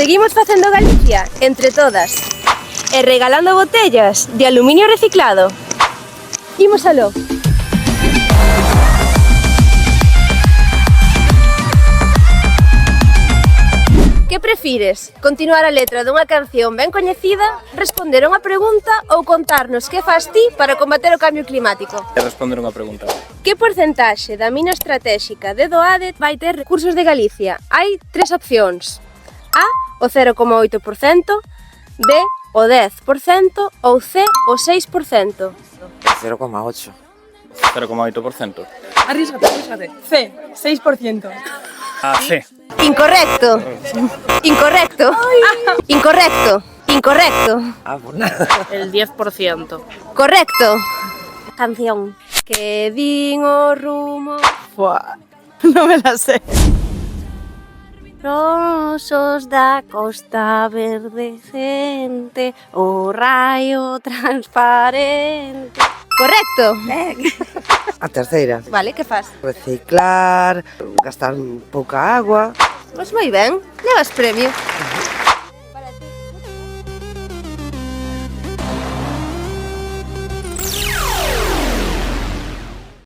Seguimos facendo Galicia entre todas e regalando botellas de aluminio reciclado. Imos aló. Que prefires? Continuar a letra dunha canción ben coñecida, responder unha pregunta ou contarnos que fas ti para combater o cambio climático? Responder unha pregunta. Que porcentaxe da mina estratégica de Doade vai ter recursos de Galicia? Hai tres opcións. A, o 0,8%, B, o 10% ou C, o 6%. 0,8. 0,8%. Arrísgate. C, 6%. A C. Incorrecto. Incorrecto. Incorrecto. Incorrecto. Ah, pues nada. El 10%. Correcto. Canción. Que din o rumo. Buah, no me la sé. Rosos da costa verdecente, o raio transparente. Correcto. A terceira. Vale, que faz? Reciclar, gastar pouca agua. Pois moi ben, levas premio.